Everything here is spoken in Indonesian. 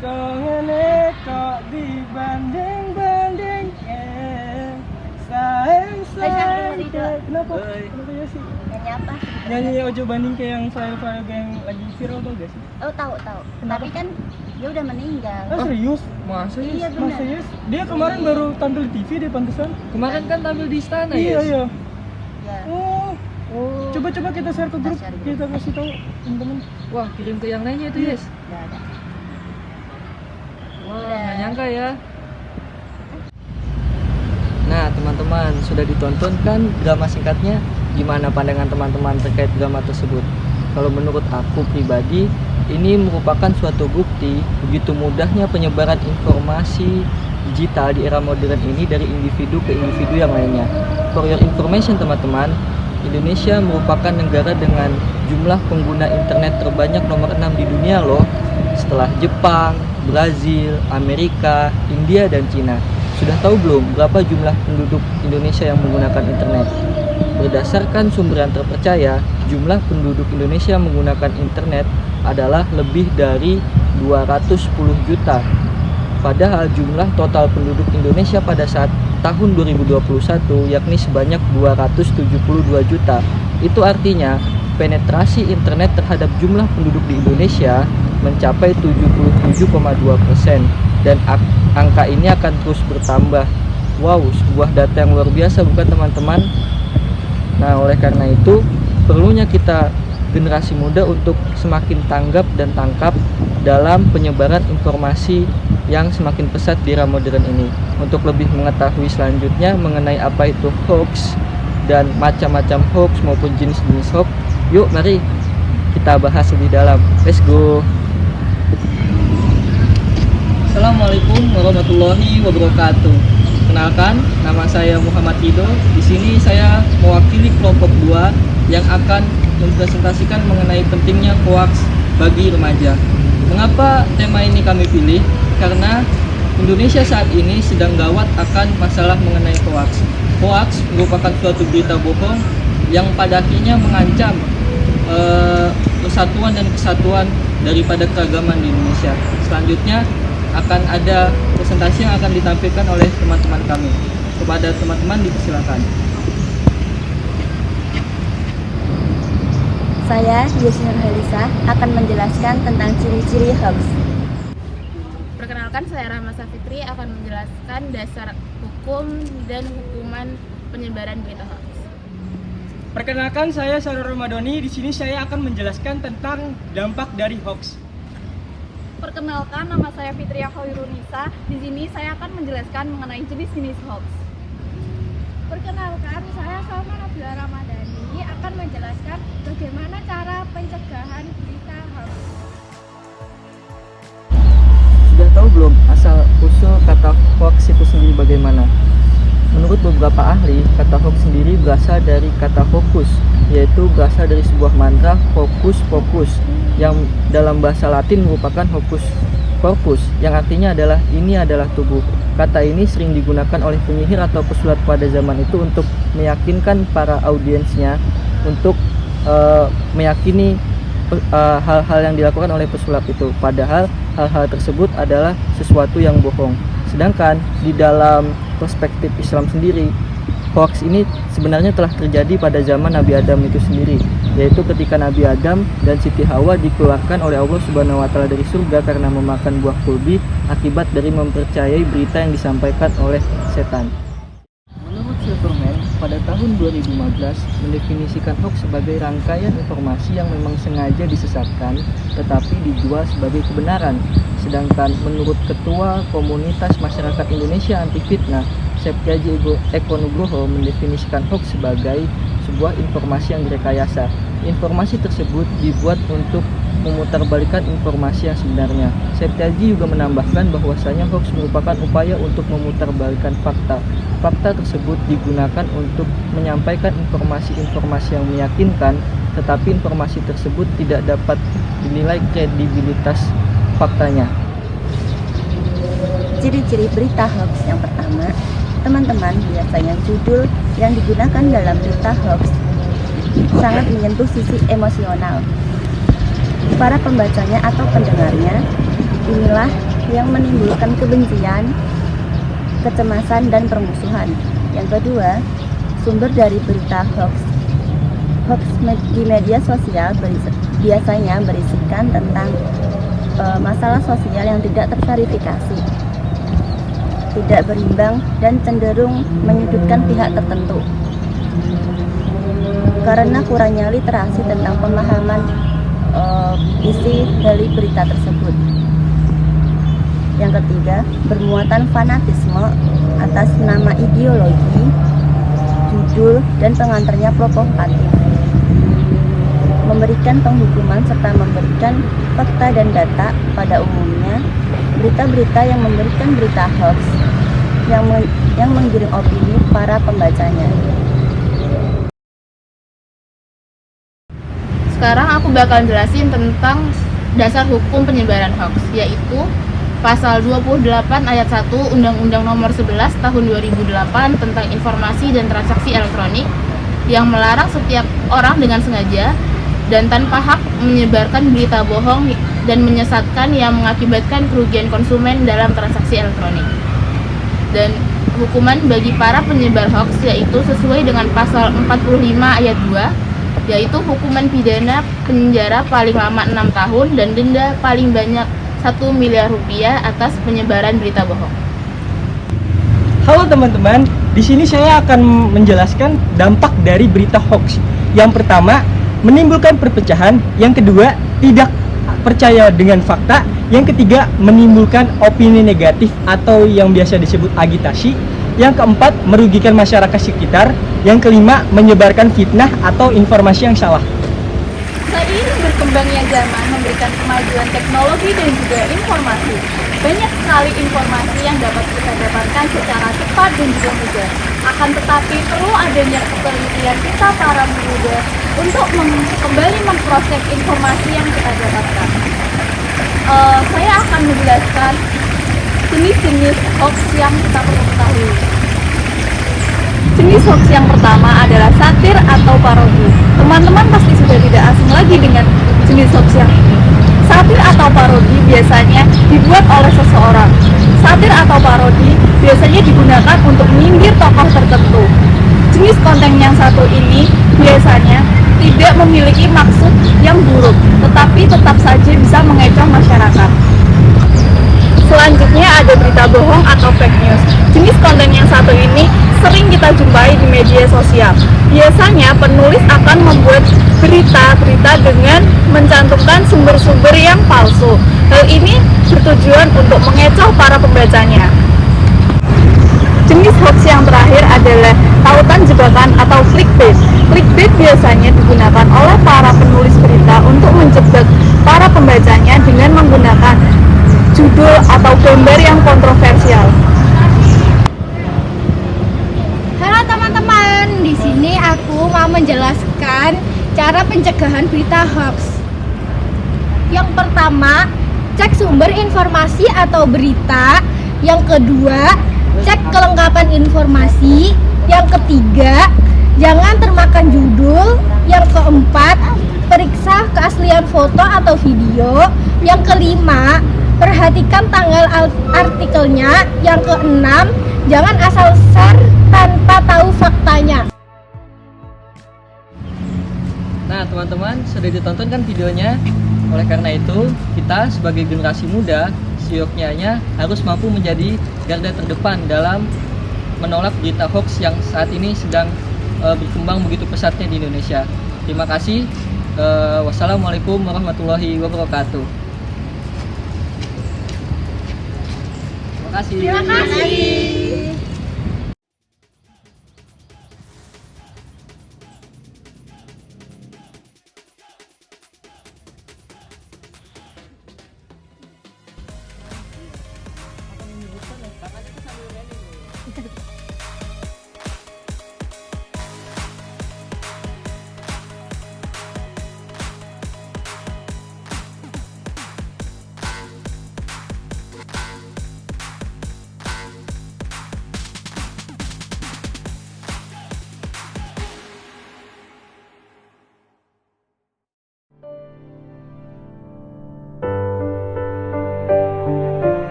kok ngene kok dibanding-banding sayang. Kenapa? Kenapa ya sih? Nyanyi apa? Nyanyi Ojo Banding kayak yang file-file yang lagi viral tuh gak sih? Oh tahu. Tapi kan dia udah meninggal. Ah serius? Masa ya? Iya benar. Masa yes? Dia kemarin baru tampil di TV deh pantesan. Kemarin kan tampil di istana Iya ya? iya. Ya. Oh, Oh. coba kita share ke grup, Kita share grup. kita kasih tahu teman-teman. Wah, kirim ke yang lainnya itu, Yes. Udah ada. Wah, Udah. nggak nyangka ya. Nah, teman-teman, sudah ditonton kan drama singkatnya? Gimana pandangan teman-teman terkait drama tersebut? Kalau menurut aku pribadi, ini merupakan suatu bukti begitu mudahnya penyebaran informasi digital di era modern ini dari individu ke individu yang lainnya. For your information teman-teman, Indonesia merupakan negara dengan jumlah pengguna internet terbanyak nomor 6 di dunia loh, setelah Jepang, Brazil, Amerika, India, dan Cina. Sudah tahu belum berapa jumlah penduduk Indonesia yang menggunakan internet? Berdasarkan sumber yang terpercaya, jumlah penduduk Indonesia menggunakan internet adalah lebih dari 210 juta. Padahal jumlah total penduduk Indonesia pada saat tahun 2021 yakni sebanyak 272 juta. Itu artinya penetrasi internet terhadap jumlah penduduk di Indonesia mencapai 77,2% dan angka ini akan terus bertambah. Wow, sebuah data yang luar biasa bukan teman-teman? Nah, oleh karena itu perlunya kita generasi muda untuk semakin tanggap dan tangkap dalam penyebaran informasi yang semakin pesat di era modern ini. Untuk lebih mengetahui selanjutnya mengenai apa itu hoax dan macam-macam hoax maupun jenis-jenis hoax, yuk mari kita bahas lebih dalam. Let's go. Assalamualaikum warahmatullahi wabarakatuh. Kenalkan, nama saya Muhammad Hido. Di sini saya mewakili kelompok 2 yang akan mempresentasikan mengenai pentingnya hoax bagi remaja. Mengapa tema ini kami pilih? Karena Indonesia saat ini sedang gawat akan masalah mengenai hoax. Hoax merupakan suatu berita bohong yang pada akhirnya mengancam persatuan dan kesatuan daripada keragaman di Indonesia. Selanjutnya akan ada presentasi yang akan ditampilkan oleh teman-teman kami. Kepada teman-teman dipersilakan. Saya Yusnur Halisa akan menjelaskan tentang ciri-ciri hoax. Perkenalkan, saya Rahma Safitri akan menjelaskan dasar hukum dan hukuman penyebaran berita hoax. Perkenalkan, saya Sarul Ramadhani. Di sini saya akan menjelaskan tentang dampak dari hoax. Perkenalkan, nama saya Fitria Khairunisa. Di sini saya akan menjelaskan mengenai jenis-jenis hoax. Perkenalkan, saya Salma Nabila Ramadhani akan menjelaskan bagaimana cara pencegahan berita hoax. Sudah tahu belum asal usul kata hoax itu sendiri bagaimana? Menurut beberapa ahli, kata hoax sendiri berasal dari kata hocus, yaitu berasal dari sebuah mantra hocus pocus yang dalam bahasa Latin merupakan hocus corpus, yang artinya adalah ini adalah tubuh. Kata ini sering digunakan oleh penyihir atau pesulap pada zaman itu untuk meyakinkan para audiensnya untuk meyakini hal-hal yang dilakukan oleh pesulap itu, padahal hal-hal tersebut adalah sesuatu yang bohong. Sedangkan di dalam perspektif Islam sendiri, hoax ini sebenarnya telah terjadi pada zaman Nabi Adam itu sendiri, yaitu ketika Nabi Adam dan Siti Hawa dikeluarkan oleh Allah Subhanahu wa taala dari surga karena memakan buah kulbi akibat dari mempercayai berita yang disampaikan oleh setan. Menurut Silverman, pada tahun 2015 mendefinisikan hoax sebagai rangkaian informasi yang memang sengaja disesatkan tetapi dijual sebagai kebenaran. Sedangkan menurut Ketua Komunitas Masyarakat Indonesia Anti Fitnah, Septiaji Eko Nugroho, mendefinisikan hoax sebagai sebuah informasi yang direkayasa. Informasi tersebut dibuat untuk memutarbalikkan informasi yang sebenarnya. Septiaji juga menambahkan bahwasanya hoax merupakan upaya untuk memutarbalikkan fakta. Fakta tersebut digunakan untuk menyampaikan informasi-informasi yang meyakinkan, tetapi informasi tersebut tidak dapat dinilai kredibilitas faktanya. Ciri-ciri berita hoax yang pertama, teman-teman, biasanya judul yang digunakan dalam berita hoax sangat menyentuh sisi emosional para pembacanya atau pendengarnya. inilah yang menimbulkan kebencian, kecemasan, dan permusuhan. Yang kedua, sumber dari berita hoax. Hoax di media sosial biasanya berisikan tentang masalah sosial yang tidak terverifikasi, tidak berimbang, dan cenderung menyudutkan pihak tertentu karena kurangnya literasi tentang pemahaman isi dari berita tersebut. Yang ketiga, bermuatan fanatisme atas nama ideologi, judul, dan pengantarnya provokatif, memberikan penghukuman serta memberikan fakta dan data. Pada umumnya, berita-berita yang memberikan berita hoax yang menggiring opini para pembacanya. Sekarang aku bakal jelasin tentang dasar hukum penyebaran hoax, yaitu Pasal 28 ayat 1 Undang-Undang Nomor 11 Tahun 2008 tentang Informasi dan Transaksi Elektronik yang melarang setiap orang dengan sengaja dan tanpa hak menyebarkan berita bohong dan menyesatkan yang mengakibatkan kerugian konsumen dalam transaksi elektronik. Dan hukuman bagi para penyebar hoax yaitu sesuai dengan Pasal 45 ayat 2, yaitu hukuman pidana penjara paling lama 6 tahun dan denda paling banyak 1 miliar rupiah atas penyebaran berita bohong. Halo teman-teman, di sini saya akan menjelaskan dampak dari berita hoax. Yang pertama, menimbulkan perpecahan. Yang kedua, tidak percaya dengan fakta. Yang ketiga, menimbulkan opini negatif atau yang biasa disebut agitasi. Yang keempat, merugikan masyarakat sekitar. Yang kelima, menyebarkan fitnah atau informasi yang salah. Seiring berkembangnya zaman memberikan kemajuan teknologi dan juga informasi, banyak sekali informasi yang dapat kita dapatkan secara cepat dan juga mudah. Akan tetapi perlu adanya ketelitian kita para pemuda untuk kembali memproses informasi yang kita dapatkan. Saya akan menjelaskan jenis-jenis hoax yang kita perlu ketahui. Jenis hoax yang pertama adalah satir atau parodi. Teman-teman pasti sudah tidak asing lagi dengan jenis hoax yang ini. Satir atau parodi biasanya dibuat oleh seseorang. Satir atau parodi biasanya digunakan untuk menyindir tokoh tertentu. Jenis konten yang satu ini biasanya tidak memiliki maksud yang buruk, tetapi tetap saja bisa mengecoh masyarakat. Selanjutnya ada berita bohong atau fake news. Jenis konten yang satu ini sering kita jumpai di media sosial. Biasanya penulis akan membuat berita-berita dengan mencantumkan sumber-sumber yang palsu. Hal ini bertujuan untuk mengecoh para pembacanya. Jenis hoax yang terakhir adalah tautan jebakan atau clickbait. Clickbait biasanya digunakan oleh para penulis berita untuk menjebak para pembacanya dengan menggunakan judul atau gambar yang kontroversial. Halo teman-teman, di sini aku mau menjelaskan cara pencegahan berita hoax. Yang pertama, cek sumber informasi atau berita. Yang kedua, cek kelengkapan informasi. Yang ketiga, jangan termakan judul. Yang keempat, periksa keaslian foto atau video. Yang kelima, perhatikan tanggal artikelnya. Yang keenam, jangan asal share tanpa tahu faktanya. Nah teman-teman, sudah ditonton kan videonya? Oleh karena itu, kita sebagai generasi muda seyogyanya harus mampu menjadi garda terdepan dalam menolak berita hoax yang saat ini sedang berkembang begitu pesatnya di Indonesia. Terima kasih. Wassalamualaikum warahmatullahi wabarakatuh. Terima kasih. Terima kasih.